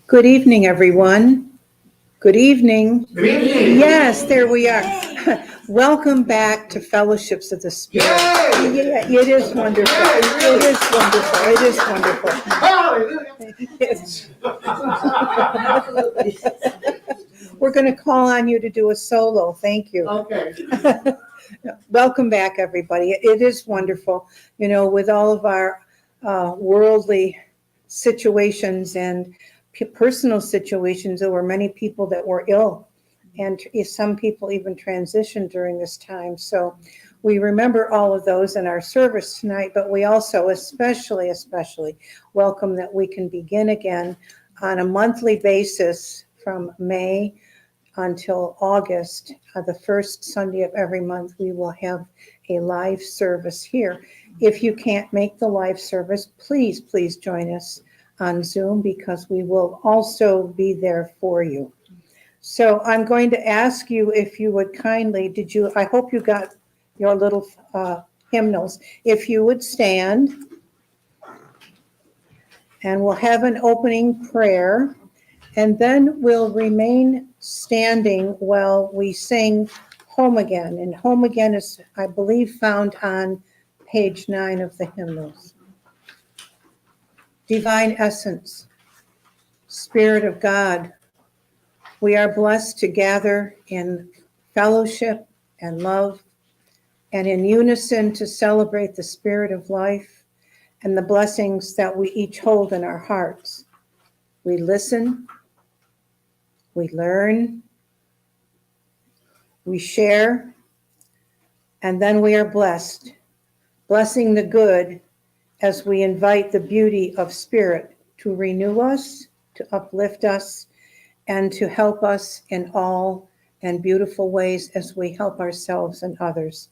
Good evening, everyone. Good evening. Good evening. Yes, there we are. Welcome back to Fellowships of the Spirit. Yay! Yeah, it is wonderful. It is wonderful. It is wonderful. We're going to call on you to do a solo. Thank you. Okay. Welcome back, everybody. It is wonderful. You know, with all of our worldly situations and personal situations, there were many people that were ill, and some people even transitioned during this time. So we remember all of those in our service tonight, but we also especially welcome that we can begin again on a monthly basis from May until August. The first Sunday of every month, we will have a live service here. If you can't make the live service, please join us on Zoom, because we will also be there for you. So I'm going to ask you if you would kindly, I hope you got your little hymnals. If you would stand, and we'll have an opening prayer, and then we'll remain standing while we sing Home Again. And Home Again is, I believe, found on page 9 of the hymnals. Divine Essence, Spirit of God, we are blessed to gather in fellowship and love and in unison to celebrate the Spirit of life and the blessings that we each hold in our hearts. We listen, we learn, we share, and then we are blessed, blessing the good as we invite the beauty of Spirit to renew us, to uplift us, and to help us in all and beautiful ways as we help ourselves and others.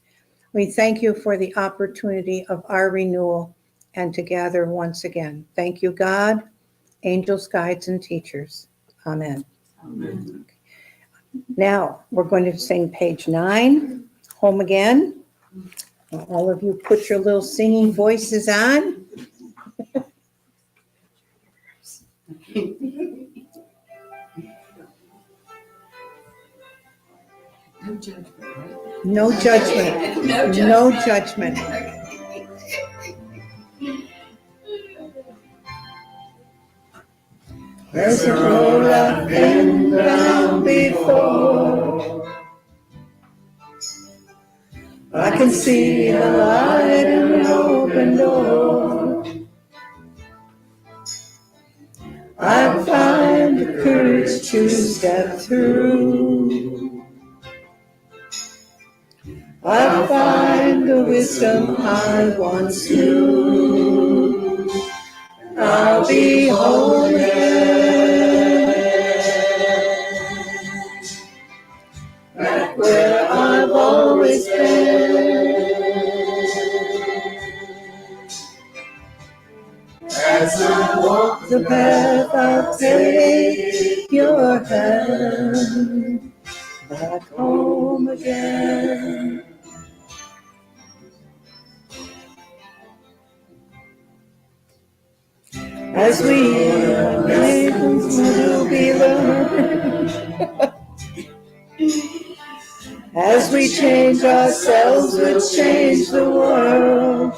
We thank you for the opportunity of our renewal and to gather once again. Thank you, God, angels, guides, and teachers. Amen. Amen. Now, we're going to sing page 9, Home Again. All of you put your little singing voices on. No judgment, right? No judgment. No judgment. There's a road I've been down before. I can see the light in an open door. I find the courage to step through. I find the wisdom I once knew. I'll be home again, back where I've always been. As I walk the path, I'll take your hand, back home again. As we lessons will be learned, as we change ourselves, we'll change the world.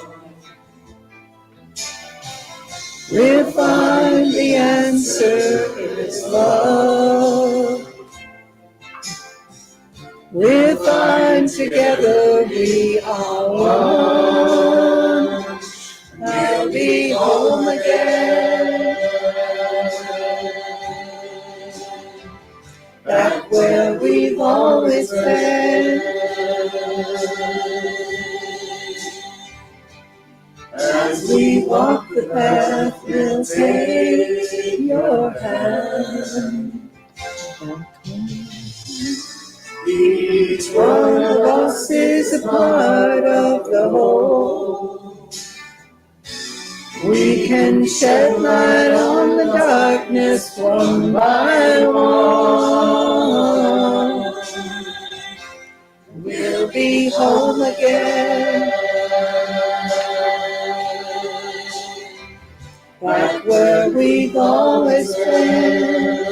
We'll find the answer is love. We'll find together we are one. I'll be home again, back where we've always been. As we walk the path, we'll take your hand. Each one of us is a part of the whole. We can shed light on the darkness one by one. We'll be home again, back where we've always been.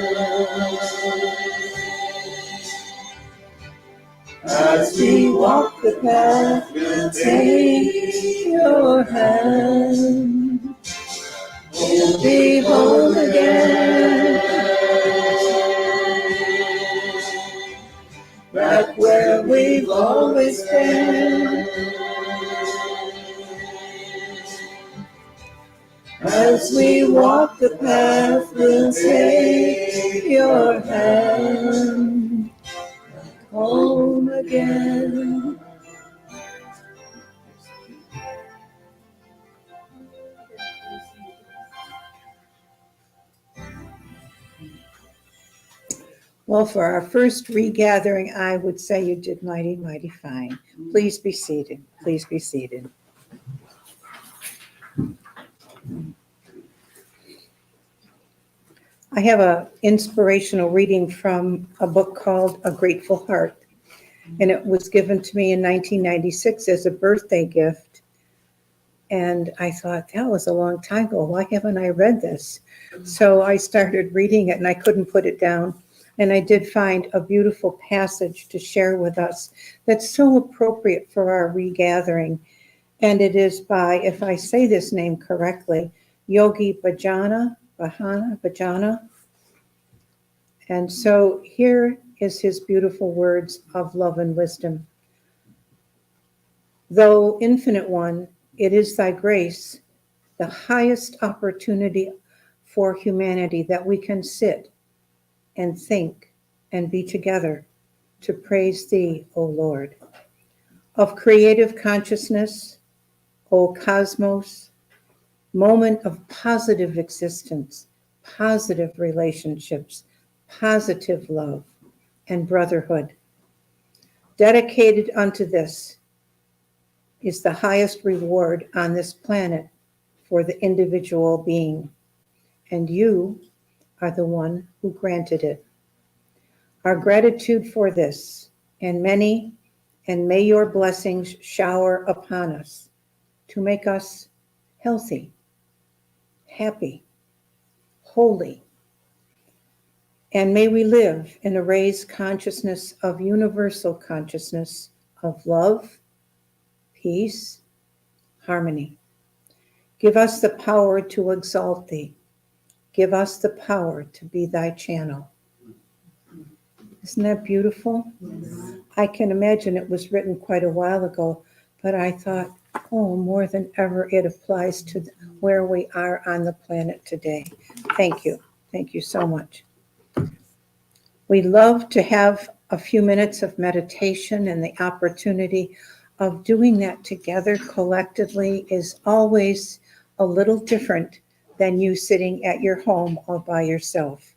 As we walk the path, we'll take your hand. We'll be home again, back where we've always been. As we walk the path, we'll take your hand. Home again. Well, for our first regathering, I would say you did mighty, mighty fine. Please be seated. Please be seated. I have an inspirational reading from a book called A Grateful Heart, and it was given to me in 1996 as a birthday gift. And I thought, that was a long time ago. Why haven't I read this? So I started reading it, and I couldn't put it down. And I did find a beautiful passage to share with us that's so appropriate for our regathering. And it is by, if I say this name correctly, Yogi Bhajana. And so here is his beautiful words of love and wisdom. Though infinite one, it is thy grace, the highest opportunity for humanity, that we can sit and think and be together to praise thee, O Lord. Of creative consciousness, O cosmos, moment of positive existence, positive relationships, positive love, and brotherhood. Dedicated unto this is the highest reward on this planet for the individual being, and you are the one who granted it. Our gratitude for this, and may your blessings shower upon us to make us healthy, happy, holy, and may we live in a raised consciousness of universal consciousness of love, peace, harmony. Give us the power to exalt thee. Give us the power to be thy channel. Isn't that beautiful? Yes. I can imagine it was written quite a while ago, but I thought, oh, more than ever, it applies to where we are on the planet today. Thank you. Thank you so much. We love to have a few minutes of meditation, and the opportunity of doing that together collectively is always a little different than you sitting at your home all by yourself.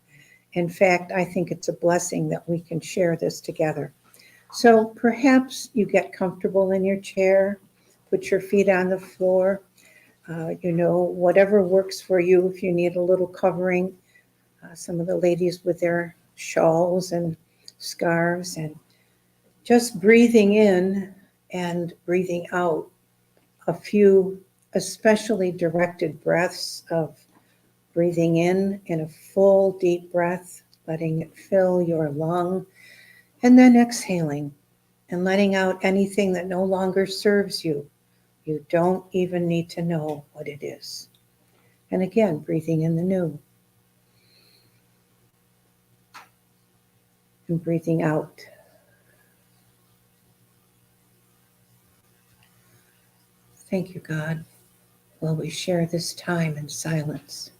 In fact, I think it's a blessing that we can share this together. So perhaps you get comfortable in your chair, put your feet on the floor, whatever works for you. If you need a little covering, some of the ladies with their shawls and scarves, and just breathing in and breathing out a few especially directed breaths of breathing in a full deep breath, letting it fill your lung, and then exhaling and letting out anything that no longer serves you. You don't even need to know what it is. And again, breathing in the new. And breathing out. Thank you, God, while we share this time in silence.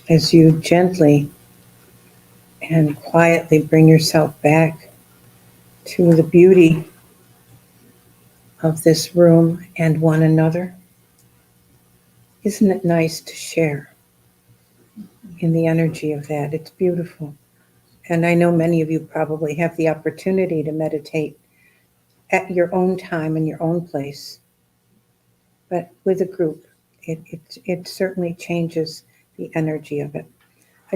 As you gently and quietly bring yourself back to the beauty of this room and one another, isn't it nice to share in the energy of that? It's beautiful. And I know many of you probably have the opportunity to meditate at your own time in your own place, but with a group, it certainly changes the energy of it.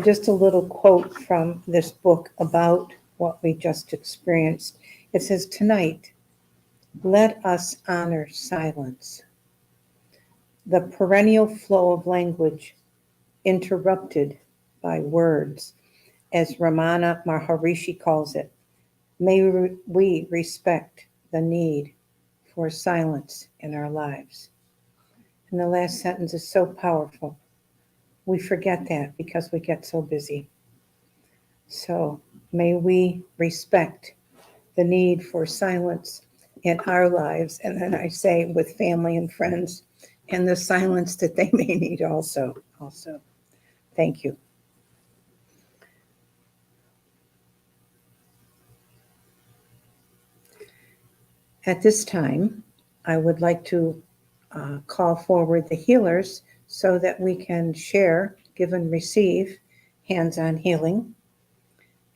Just a little quote from this book about what we just experienced. It says, "Tonight, let us honor silence, the perennial flow of language interrupted by words, as Ramana Maharishi calls it. May we respect the need for silence in our lives." And the last sentence is so powerful. We forget that because we get so busy. So may we respect the need for silence in our lives. And then I say with family and friends, and the silence that they may need also. Thank you. At this time, I would like to call forward the healers so that we can share, give and receive hands-on healing.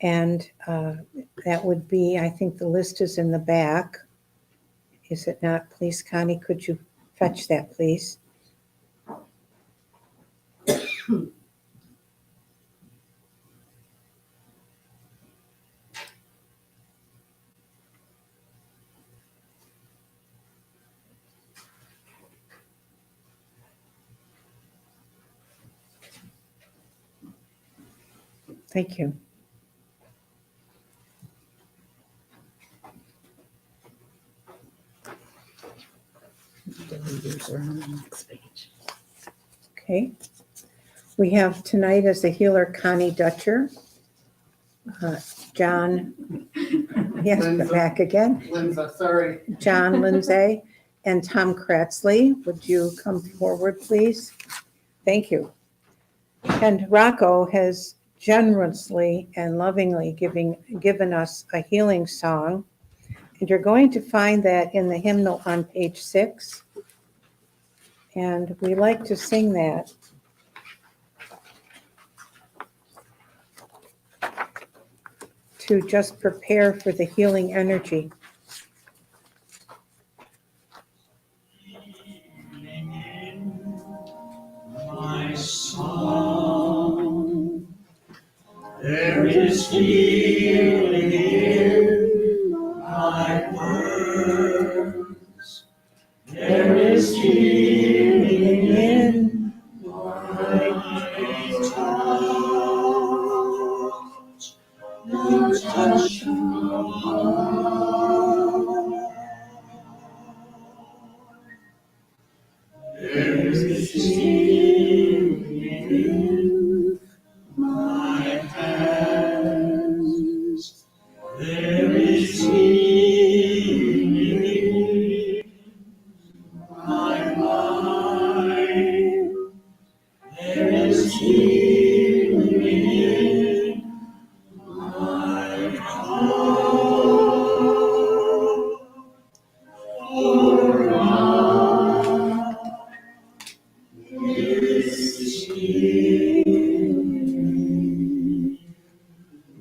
And that would be, I think the list is in the back. Is it not? Please, Connie, could you fetch that, please? Thank you. The leaders are on the next page. Okay. We have tonight as the healer Connie Dutcher, John, yes, Lindsay. back again, Lindsay, sorry. John Lindsay, and Tom Kratzley. Would you come forward, please? Thank you. And Rocco has generously and lovingly given us a healing song. And you're going to find that in the hymnal on page 6. And we like to sing that to just prepare for the healing energy. My song, there is healing in my words, there is healing in my touch, the touch of love. There is healing in my hands. There is healing in my mind. There is healing in my heart. For God is healing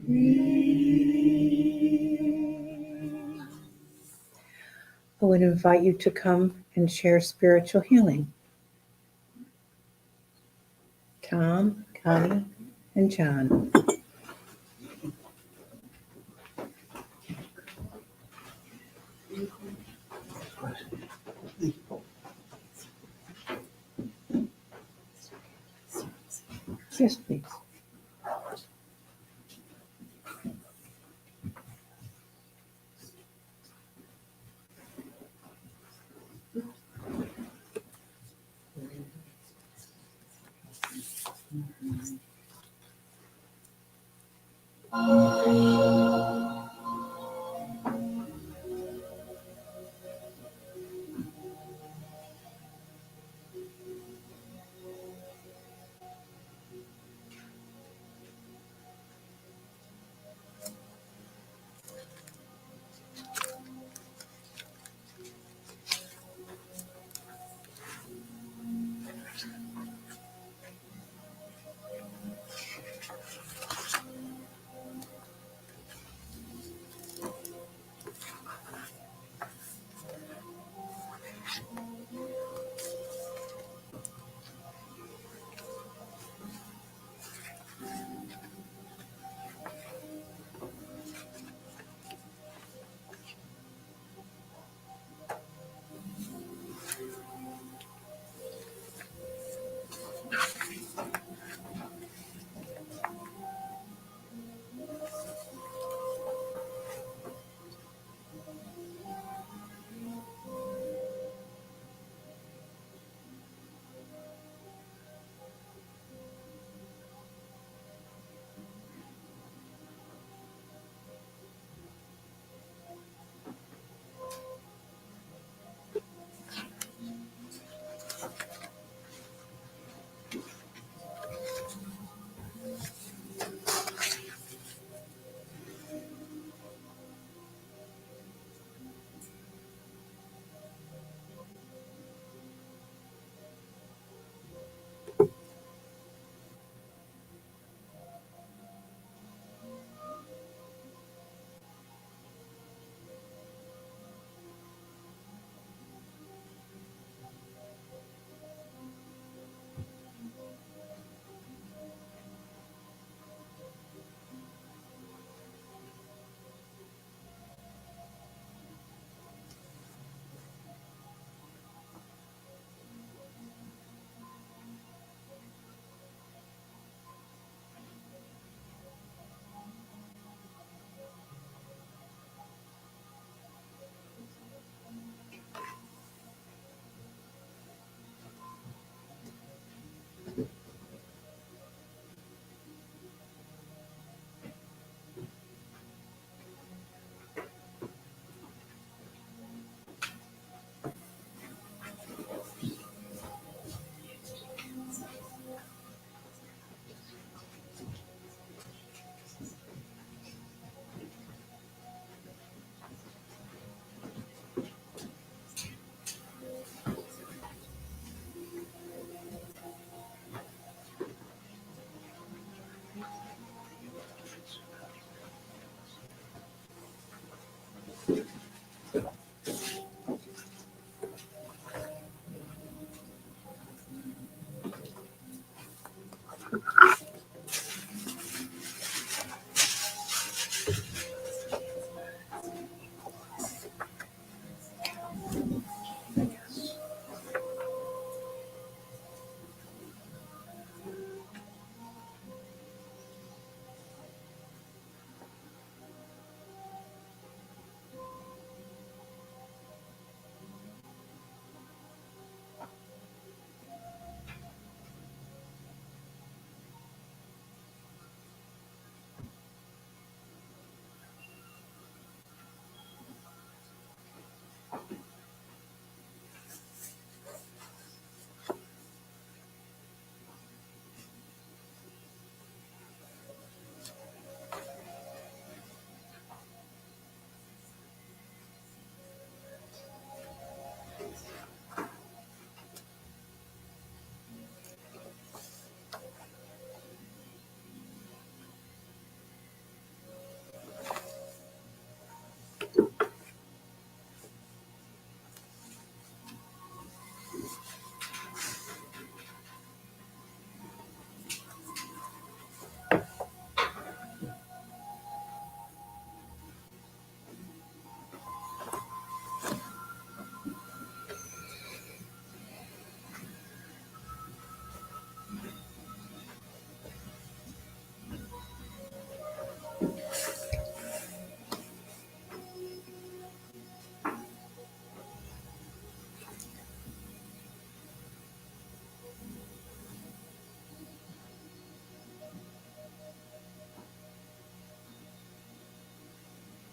me. I would invite you to come and share spiritual healing. Tom, Connie, and John. Yes, please.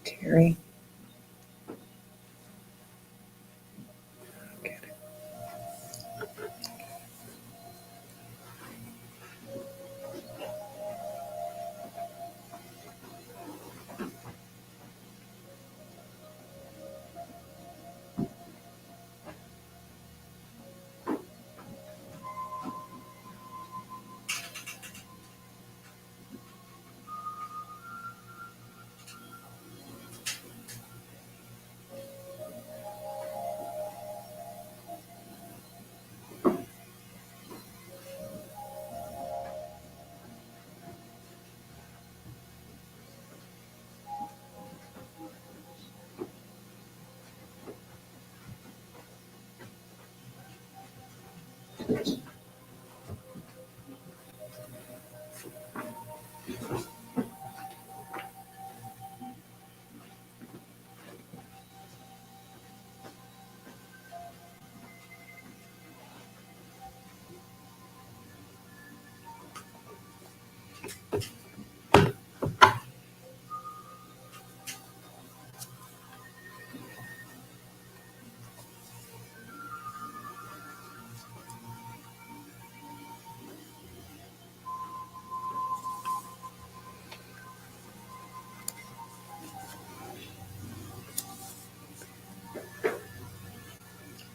Terry.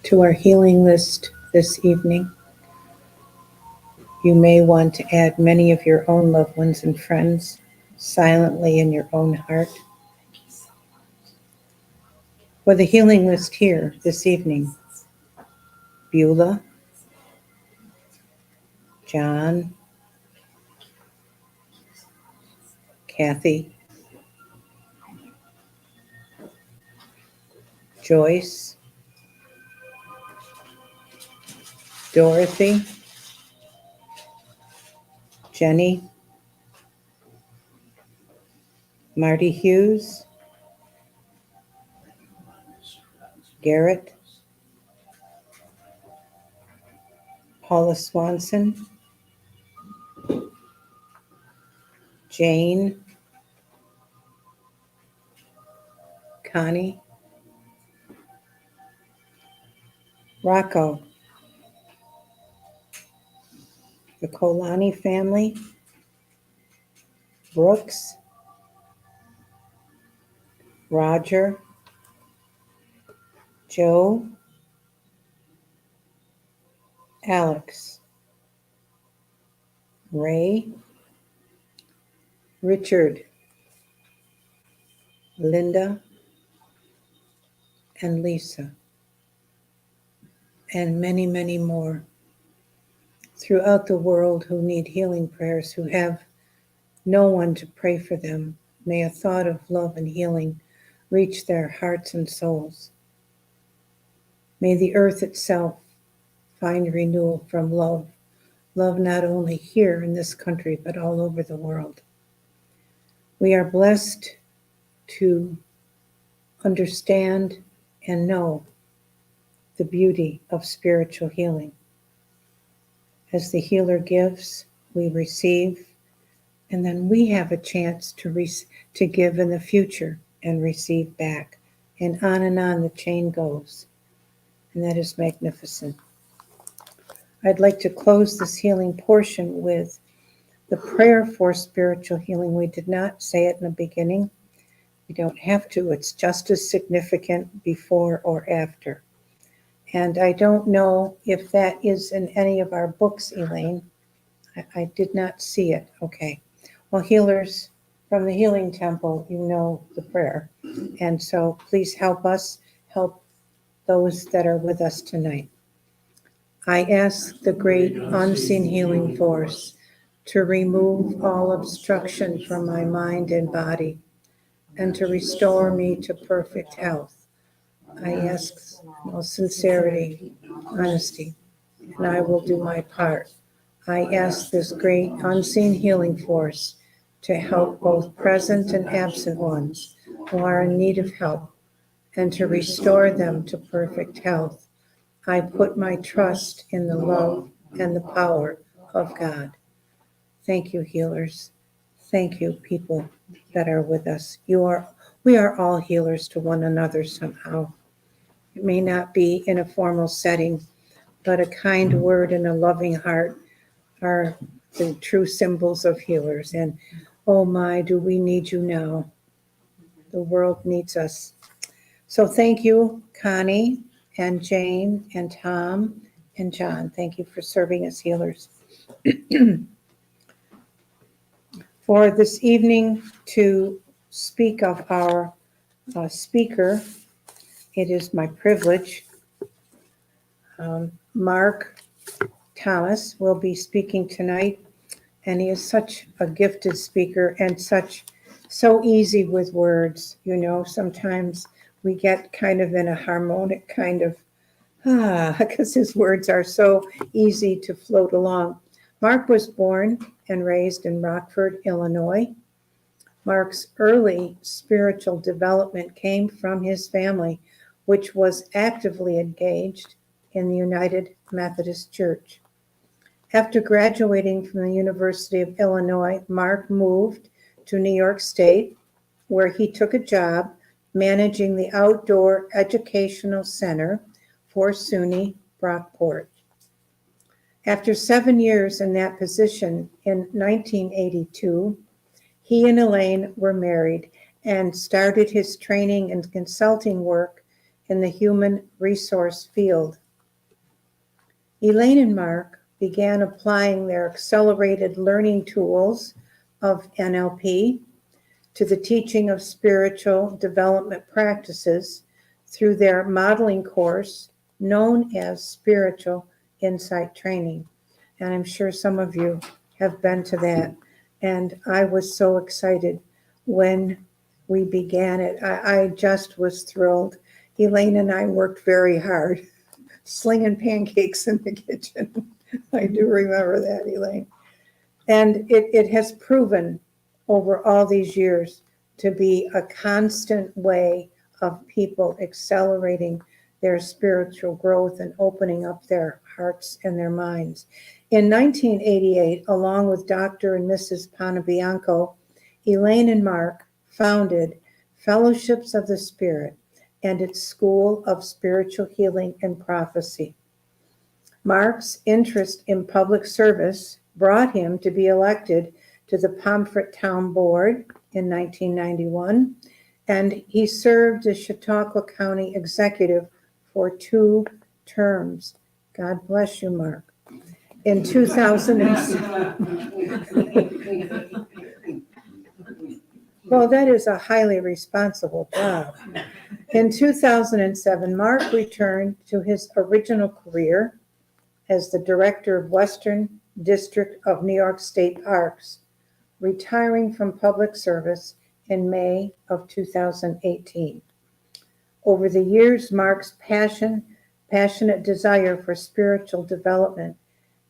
To our healing list this evening, you may want to add many of your own loved ones and friends silently in your own heart. For the healing list here this evening, Beulah, John, Kathy, Joyce, Dorothy, Jenny, Marty Hughes, Garrett, Paula Swanson, Jane, Connie, Rocco, the Kolani family, Brooks, Roger, Joe, Alex, Ray, Richard, Linda, and Lisa, and many, many more throughout the world who need healing prayers, who have no one to pray for them. May a thought of love and healing reach their hearts and souls. May the earth itself find renewal from love not only here in this country, but all over the world. We are blessed to understand and know the beauty of spiritual healing. As the healer gives, we receive, and then we have a chance to give in the future and receive back. And on the chain goes. And that is magnificent. I'd like to close this healing portion with the prayer for spiritual healing. We did not say it in the beginning. We don't have to. It's just as significant before or after. And I don't know if that is in any of our books, Elaine. I did not see it. Okay. Well, healers from the Healing Temple, you know the prayer. And so please help us, help those that are with us tonight. I ask the great unseen healing force to remove all obstruction from my mind and body and to restore me to perfect health. I ask all sincerity, honesty, and I will do my part. I ask this great unseen healing force to help both present and absent ones who are in need of help and to restore them to perfect health. I put my trust in the love and the power of God. Thank you, healers. Thank you, people that are with us. You are We are all healers to one another somehow. It may not be in a formal setting, but a kind word and a loving heart are the true symbols of healers. And oh my, do we need you now? The world needs us. So thank you, Connie and Jane and Tom and John. Thank you for serving as healers. For this evening to speak of our speaker, it is my privilege. Mark Thomas will be speaking tonight, and he is such a gifted speaker and so easy with words. You know, sometimes we get kind of in a harmonic kind of, because his words are so easy to float along. Mark was born and raised in Rockford, Illinois. Mark's early spiritual development came from his family, which was actively engaged in the United Methodist Church. After graduating from the University of Illinois, Mark moved to New York State, where he took a job managing the outdoor educational center for SUNY Brockport. After 7 years in that position in 1982, he and Elaine were married and started his training and consulting work in the human resource field. Elaine and Mark began applying their accelerated learning tools of NLP to the teaching of spiritual development practices through their modeling course known as Spiritual Insight Training. And I'm sure some of you have been to that. And I was so excited when we began it. I just was thrilled. Elaine and I worked very hard, slinging pancakes in the kitchen. I do remember that, Elaine. And it has proven over all these years to be a constant way of people accelerating their spiritual growth and opening up their hearts and their minds. In 1988, along with Dr. and Mrs. Panabianco, Elaine and Mark founded Fellowships of the Spirit and its School of Spiritual Healing and Prophecy. Mark's interest in public service brought him to be elected to the Pomfret Town Board in 1991, and he served as Chautauqua County Executive for 2 terms. God bless you, Mark. In 2007, well, that is a highly responsible job. In 2007, Mark returned to his original career as the director of Western District of New York State Parks, retiring from public service in May of 2018. Over the years, Mark's passionate desire for spiritual development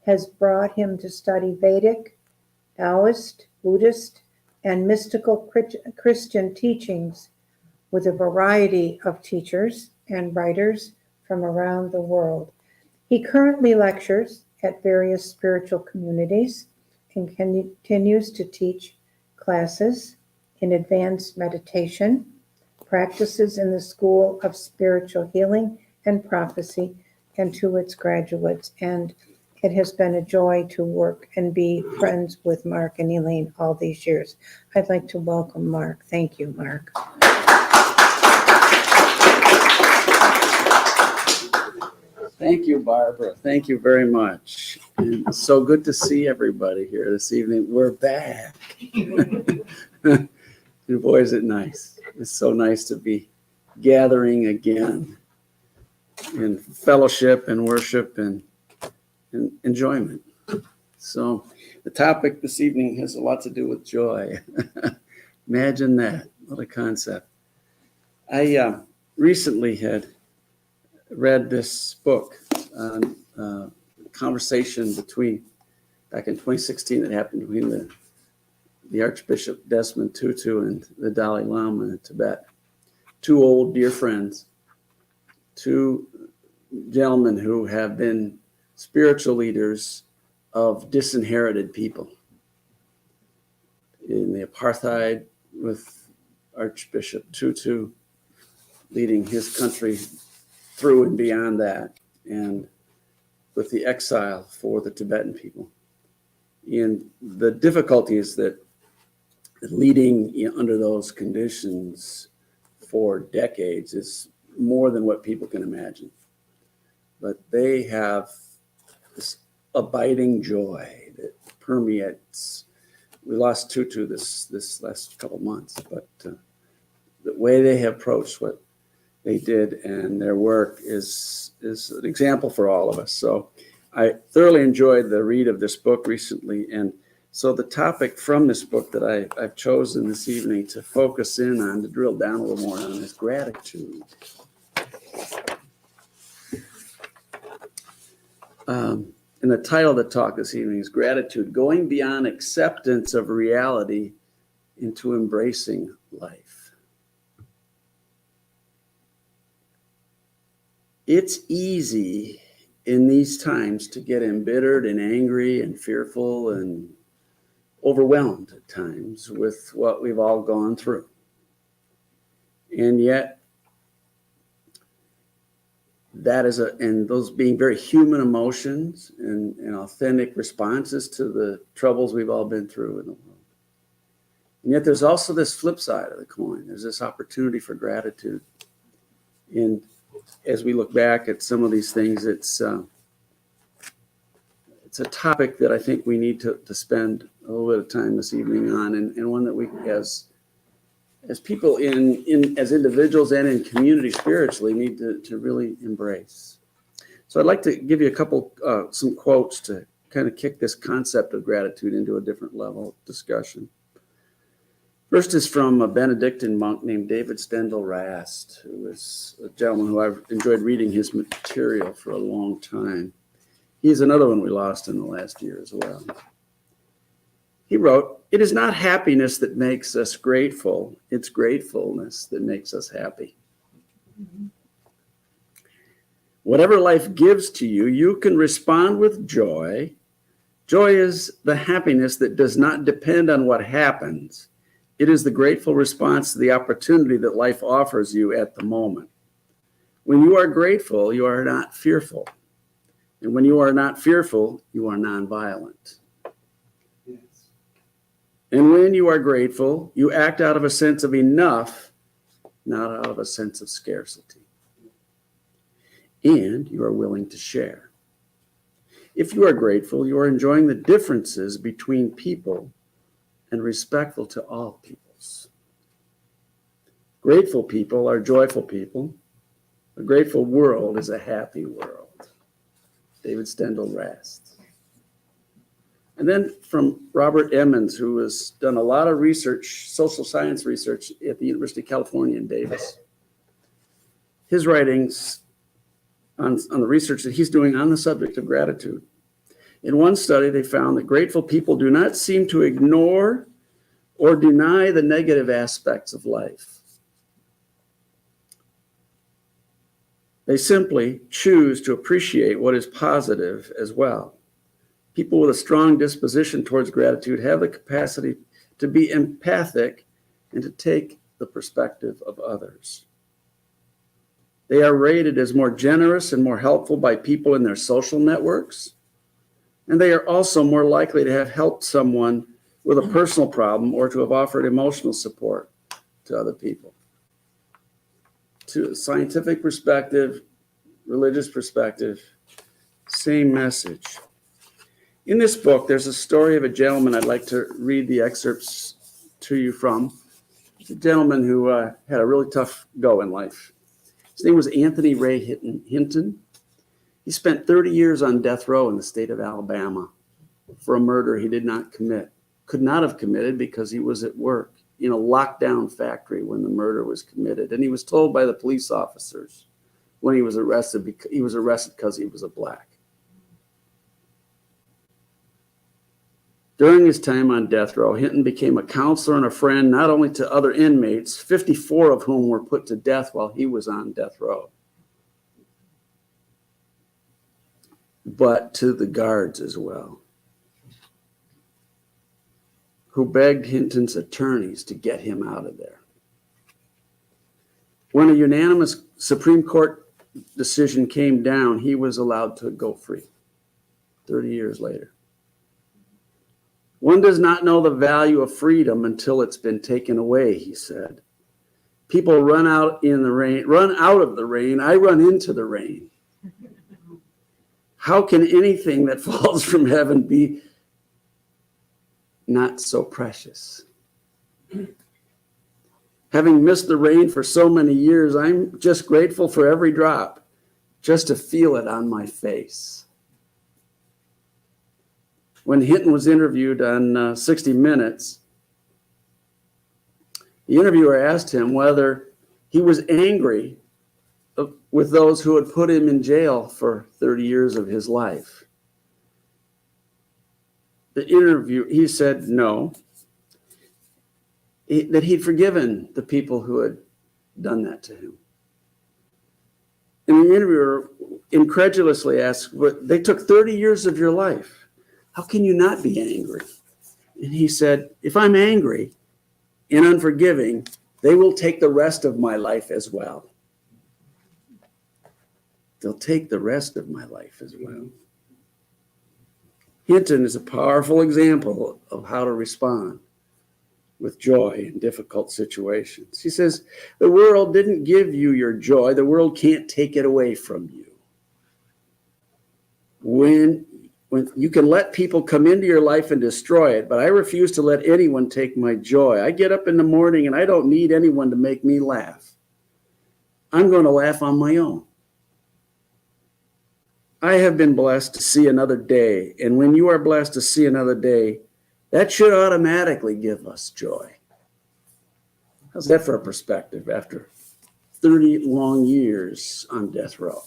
has brought him to study Vedic, Taoist, Buddhist, and mystical Christian teachings with a variety of teachers and writers from around the world. He currently lectures at various spiritual communities and continues to teach classes in advanced meditation, practices in the School of Spiritual Healing and Prophecy, and to its graduates. And it has been a joy to work and be friends with Mark and Elaine all these years. I'd like to welcome Mark. Thank you, Mark. Thank you, Barbara. Thank you very much. And it's so good to see everybody here this evening. We're back. And boy, is it nice. It's so nice to be gathering again in fellowship and worship and enjoyment. So the topic this evening has a lot to do with joy. Imagine that. What a concept. I recently had read this book on conversation back in 2016 that happened between the Archbishop Desmond Tutu and the Dalai Lama in Tibet. 2 old dear friends, 2 gentlemen who have been spiritual leaders of disinherited people. In the apartheid with Archbishop Tutu leading his country through and beyond that, and with the exile for the Tibetan people. And the difficulties that leading under those conditions for decades is more than what people can imagine. But they have this abiding joy that permeates. We lost Tutu this last couple months, but the way they have approached what they did and their work is an example for all of us. So I thoroughly enjoyed the read of this book recently. And so the topic from this book that I've chosen this evening to focus in on, to drill down a little more on, is gratitude. And the title of the talk this evening is Gratitude, Going Beyond Acceptance of Reality into Embracing Life. It's easy in these times to get embittered and angry and fearful and overwhelmed at times with what we've all gone through. And yet, that is and those being very human emotions and authentic responses to the troubles we've all been through in the world. And yet there's also this flip side of the coin. There's this opportunity for gratitude. And as we look back at some of these things, it's a topic that I think we need to spend a little bit of time this evening on, and one that we, as people as individuals and in community spiritually, need to really embrace. So I'd like to give you a couple, some quotes to kind of kick this concept of gratitude into a different level of discussion. First is from a Benedictine monk named David Stendhal Rast, who is a gentleman who I've enjoyed reading his material for a long time. He's another one we lost in the last year as well. He wrote, "It is not happiness that makes us grateful, it's gratefulness that makes us happy." Mm-hmm. Whatever life gives to you, you can respond with joy. Joy is the happiness that does not depend on what happens. It is the grateful response to the opportunity that life offers you at the moment. When you are grateful, you are not fearful. And when you are not fearful, you are nonviolent. And when you are grateful, you act out of a sense of enough, not out of a sense of scarcity. And you are willing to share. If you are grateful, you are enjoying the differences between people and respectful to all peoples. Grateful people are joyful people. A grateful world is a happy world. David Stendhal Rast. And then from Robert Emmons, who has done a lot of research, social science research at the University of California in Davis. His writings on the research that he's doing on the subject of gratitude. In one study, they found that grateful people do not seem to ignore or deny the negative aspects of life. They simply choose to appreciate what is positive as well. People with a strong disposition towards gratitude have the capacity to be empathic and to take the perspective of others. They are rated as more generous and more helpful by people in their social networks. And they are also more likely to have helped someone with a personal problem or to have offered emotional support to other people. To a scientific perspective, religious perspective, same message. In this book, there's a story of a gentleman I'd like to read the excerpts to you from. It's a gentleman who had a really tough go in life. His name was Anthony Ray Hinton. He spent 30 years on death row in the state of Alabama for a murder he did not commit. Could not have committed because he was at work in a lockdown factory when the murder was committed. And he was told by the police officers when he was arrested because he was a black. During his time on death row, Hinton became a counselor and a friend not only to other inmates, 54 of whom were put to death while he was on death row, but to the guards as well, who begged Hinton's attorneys to get him out of there. when a unanimous Supreme Court decision came down, he was allowed to go free 30 years later. One does not know the value of freedom until it's been taken away, he said. People run out of the rain. I run into the rain. How can anything that falls from heaven be not so precious? Having missed the rain for so many years, I'm just grateful for every drop, just to feel it on my face. When Hinton was interviewed on 60 Minutes, the interviewer asked him whether he was angry with those who had put him in jail for 30 years of his life. He said no, that he'd forgiven the people who had done that to him. And the interviewer incredulously asked, they took 30 years of your life. How can you not be angry? And he said, if I'm angry and unforgiving, they will take the rest of my life as well. They'll take the rest of my life as well. Hinton is a powerful example of how to respond with joy in difficult situations. He says, the world didn't give you your joy. The world can't take it away from you. When you can let people come into your life and destroy it, but I refuse to let anyone take my joy. I get up in the morning and I don't need anyone to make me laugh. I'm going to laugh on my own. I have been blessed to see another day, and when you are blessed to see another day, that should automatically give us joy. How's that for a perspective after 30 long years on death row?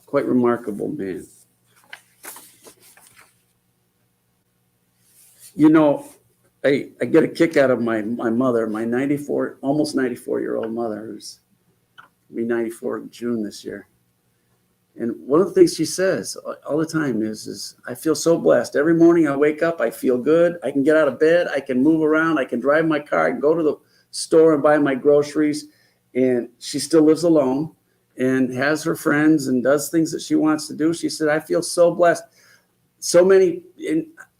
Quite remarkable man. You know, I get a kick out of my mother, my almost 94-year-old mother, who's be 94 in June this year. And one of the things she says all the time is I feel so blessed. Every morning I wake up, I feel good. I can get out of bed. I can move around. I can drive my car. I can go to the store and buy my groceries. And she still lives alone and has her friends and does things that she wants to do. She said, I feel so blessed.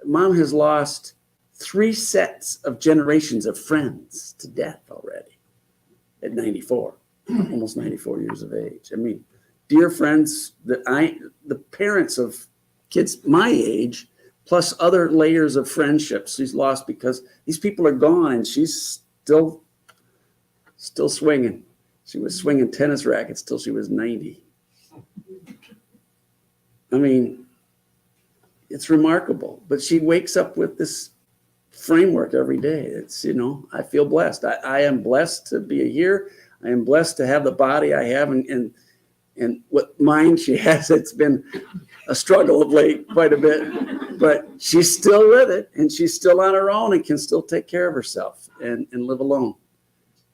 Mom has lost 3 sets of generations of friends to death already at 94, almost 94 years of age. I mean, dear friends the parents of kids my age, plus other layers of friendships she's lost because these people are gone and she's still swinging. She was swinging tennis rackets till she was 90. I mean, it's remarkable, but she wakes up with this framework every day. It's, I feel blessed. I am blessed to be here. I am blessed to have the body I have and what mind she has. It's been a struggle of late quite a bit, but she's still with it and she's still on her own and can still take care of herself and live alone.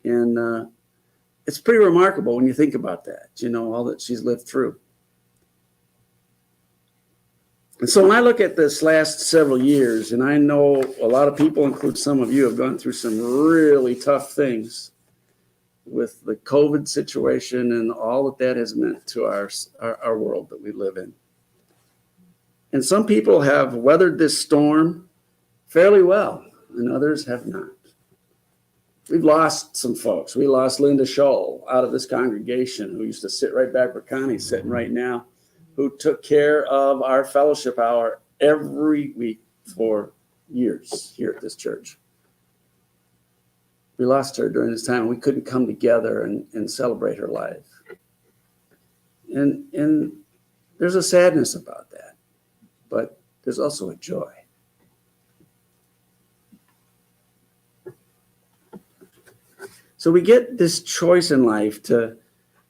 And it's pretty remarkable when you think about that, all that she's lived through. And so when I look at this last several years, and I know a lot of people, include some of you, have gone through some really tough things with the COVID situation and all that has meant to our world that we live in. And some people have weathered this storm fairly well, and others have not. We've lost some folks. We lost Linda Scholl out of this congregation, who used to sit right back where Connie's sitting right now, who took care of our fellowship hour every week for years here at this church. We lost her during this time. We couldn't come together and celebrate her life. And there's a sadness about that, but there's also a joy. So we get this choice in life to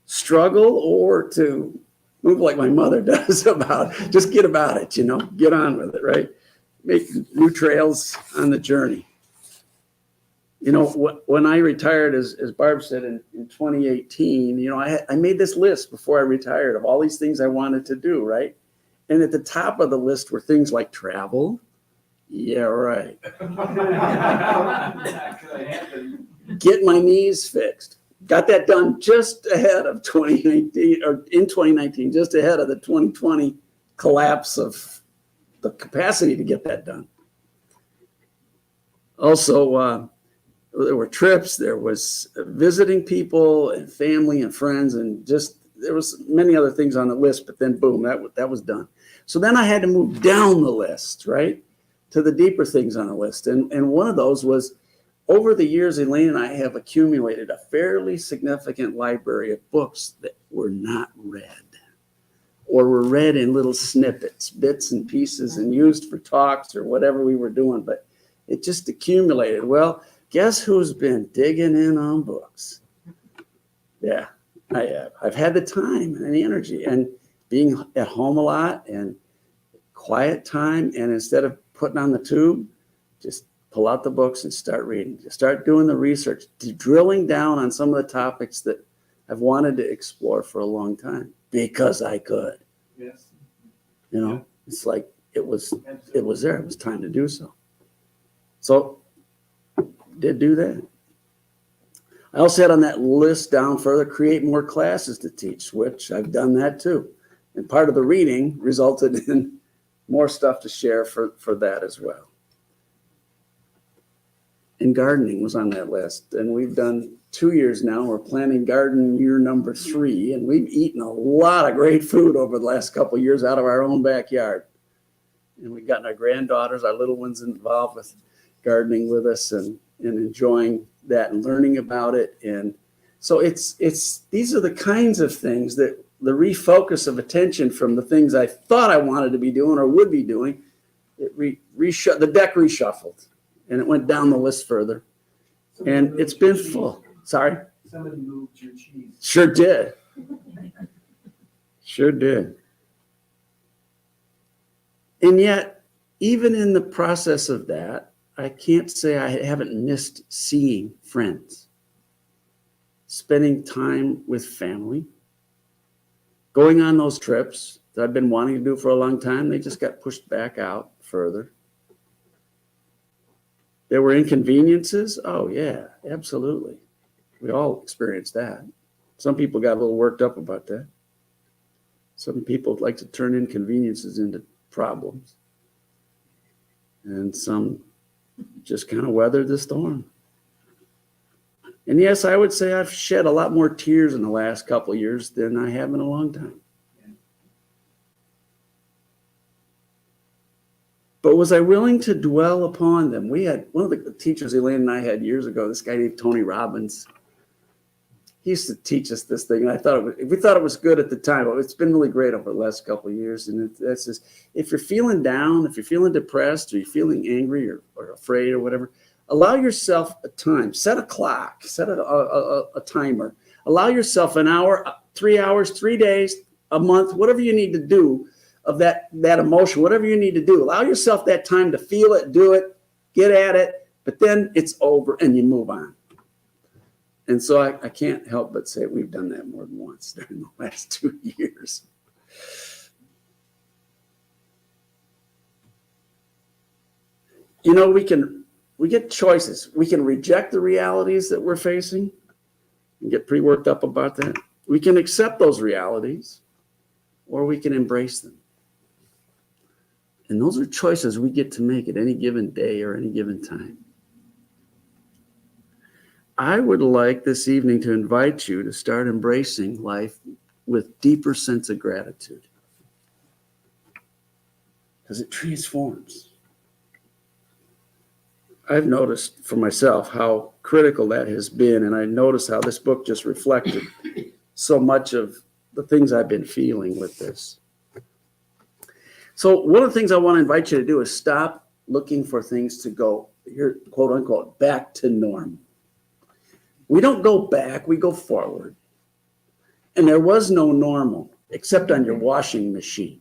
struggle or to move like my mother does about, just get about it, get on with it, right? Make new trails on the journey. When I retired, as Barb said, in 2018, I made this list before I retired of all these things I wanted to do, right? And at the top of the list were things like travel. Yeah, right. Get my knees fixed. got that done just ahead of 2019, or in 2019, just ahead of the 2020 collapse of the capacity to get that done. Also, there were trips, there was visiting people and family and friends, and just there was many other things on the list, but then boom, that was done. So then I had to move down the list, right, to the deeper things on the list. And one of those was, over the years, Elaine and I have accumulated a fairly significant library of books that were not read, or were read in little snippets, bits and pieces, and used for talks or whatever we were doing, but it just accumulated. Well, guess who's been digging in on books? Yeah, I have. I've had the time and the energy, and being at home a lot and quiet time, and instead of putting on the tube, just pull out the books and start reading. Start doing the research, drilling down on some of the topics that I've wanted to explore for a long time because I could. Yes. You know, it's like it was there. It was time to do so. So did do that. I also had on that list down further, create more classes to teach, which I've done that too. And part of the reading resulted in more stuff to share for that as well. And gardening was on that list. And we've done 2 years now. We're planning garden year number 3. And we've eaten a lot of great food over the last couple of years out of our own backyard. And we've gotten our granddaughters, our little ones, involved with gardening with us and enjoying that and learning about it. And so it's these are the kinds of things that the refocus of attention from the things I thought I wanted to be doing or would be doing, the deck reshuffled. And it went down the list further. And it's been full. Sorry? Somebody moved your cheese. Sure did. Sure did. And yet, even in the process of that, I can't say I haven't missed seeing friends, spending time with family, going on those trips that I've been wanting to do for a long time. They just got pushed back out further. There were inconveniences. Oh, yeah, absolutely. We all experienced that. Some people got a little worked up about that. Some people like to turn inconveniences into problems. And some just kind of weathered the storm. And yes, I would say I've shed a lot more tears in the last couple of years than I have in a long time. But was I willing to dwell upon them? We had one of the teachers Elaine and I had years ago, this guy named Tony Robbins. He used to teach us this thing, and we thought it was good at the time, but it's been really great over the last couple of years. And that's just, if you're feeling down, if you're feeling depressed, or you're feeling angry or afraid or whatever, allow yourself a time. Set a clock. Set a timer. Allow yourself an hour, 3 hours, 3 days, a month, whatever you need to do of that emotion, whatever you need to do. Allow yourself that time to feel it, do it, get at it, but then it's over and you move on. And so I can't help but say we've done that more than once during the last 2 years. You know, we get choices. We can reject the realities that we're facing and get pretty worked up about that. We can accept those realities, or we can embrace them. And those are choices we get to make at any given day or any given time. I would like this evening to invite you to start embracing life with deeper sense of gratitude, because it transforms. I've noticed for myself how critical that has been, and I noticed how this book just reflected so much of the things I've been feeling with this. So one of the things I want to invite you to do is stop looking for things to go, quote unquote, back to normal. We don't go back, we go forward. And there was no normal except on your washing machine.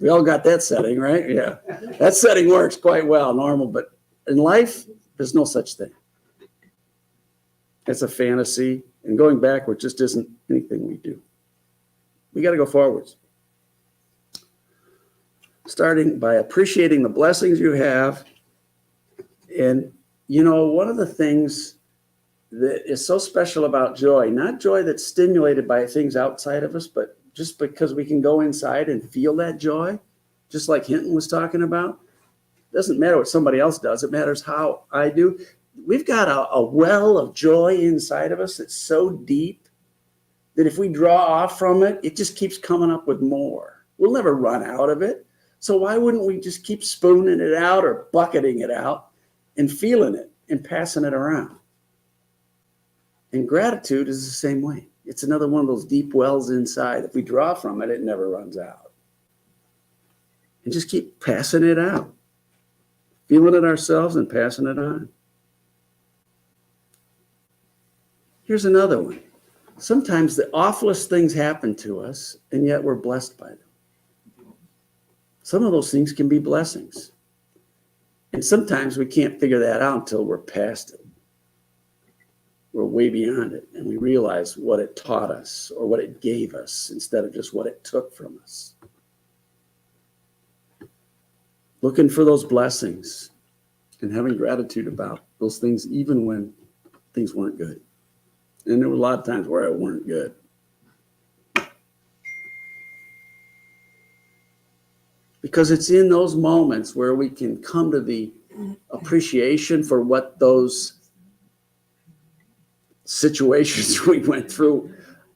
We all got that setting, right? Yeah. That setting works quite well, normal, but in life, there's no such thing. It's a fantasy, and going backward just isn't anything we do. We got to go forwards. Starting by appreciating the blessings you have and You know, one of the things that is so special about joy, not joy that's stimulated by things outside of us, but just because we can go inside and feel that joy, just like Hinton was talking about. Doesn't matter what somebody else does. It matters how I do. We've got a well of joy inside of us that's so deep that if we draw off from it, it just keeps coming up with more. We'll never run out of it. So why wouldn't we just keep spooning it out or bucketing it out and feeling it and passing it around? And gratitude is the same way. It's another one of those deep wells inside. If we draw from it, it never runs out. And just keep passing it out. Feeling it ourselves and passing it on. Here's another one. Sometimes the awfulest things happen to us, and yet we're blessed by them. Some of those things can be blessings. And sometimes we can't figure that out until we're past it. We're way beyond it, and we realize what it taught us or what it gave us instead of just what it took from us. Looking for those blessings and having gratitude about those things, even when things weren't good. And there were a lot of times where it weren't good. Because it's in those moments where we can come to the appreciation for what those situations we went through,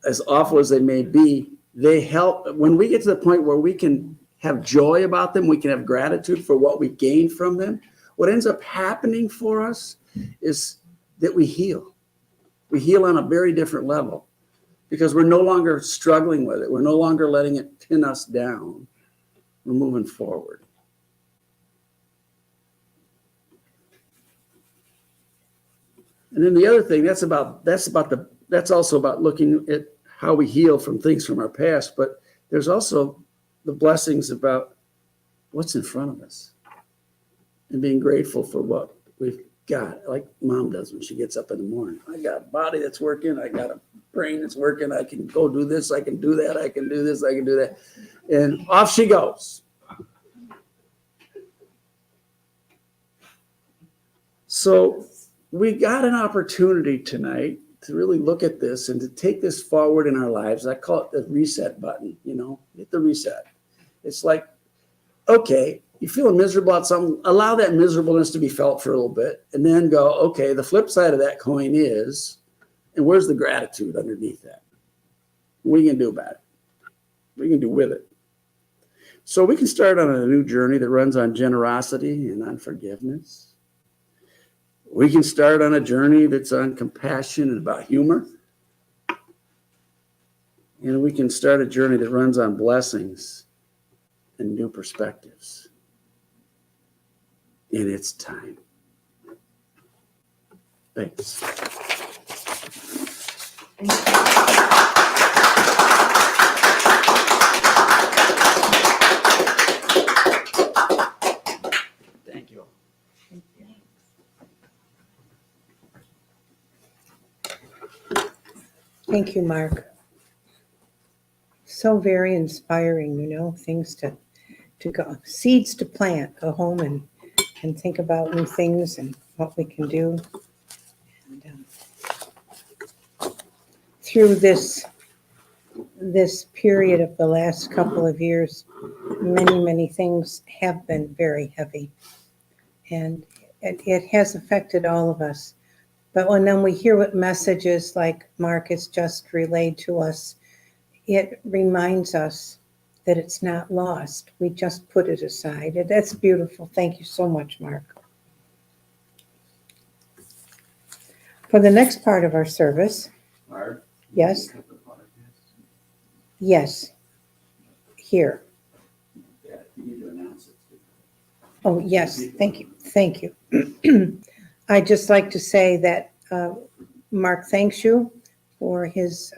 as awful as they may be, they help. When we get to the point where we can have joy about them, we can have gratitude for what we gained from them, what ends up happening for us is that we heal. We heal on a very different level because we're no longer struggling with it. We're no longer letting it pin us down. We're moving forward. And then the other thing, that's also about looking at how we heal from things from our past, but there's also the blessings about what's in front of us and being grateful for what we've got, like mom does when she gets up in the morning. I got a body that's working. I got a brain that's working. I can go do this. I can do that. I can do this. I can do that. And off she goes. So we got an opportunity tonight to really look at this and to take this forward in our lives. I call it the reset button, hit the reset. It's like, okay, you're feeling miserable about something, allow that miserableness to be felt for a little bit, and then go, okay, the flip side of that coin is, and where's the gratitude underneath that? What are you going to do about it? What are you going to do with it? So we can start on a new journey that runs on generosity and on forgiveness. We can start on a journey that's on compassion and about humor. And we can start a journey that runs on blessings and new perspectives. And it's time. Thanks. Thank you. Thank you, Mark. So very inspiring, things to go, seeds to plant, go home and think about new things and what we can do. And, through this period of the last couple of years, many things have been very heavy. And it has affected all of us. But when then we hear what messages like Mark has just relayed to us, it reminds us that it's not lost. We just put it aside. And that's beautiful. Thank you so much, Mark. For the next part of our service, Mark? yes? Yes. Here. Yeah, you need to announce it. Oh, yes. Thank you. Thank you. I'd just like to say that Mark thanks you for his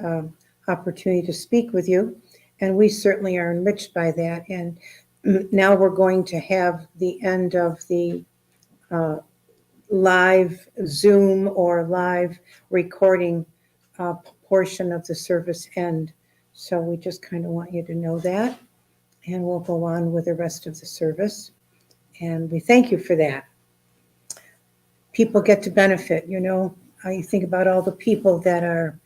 opportunity to speak with you, and we certainly are enriched by that. And now we're going to have the end of the live Zoom or live recording portion of the service end. So we just kind of want you to know that, and we'll go on with the rest of the service. And we thank you for that. people get to benefit, I think about all the people that are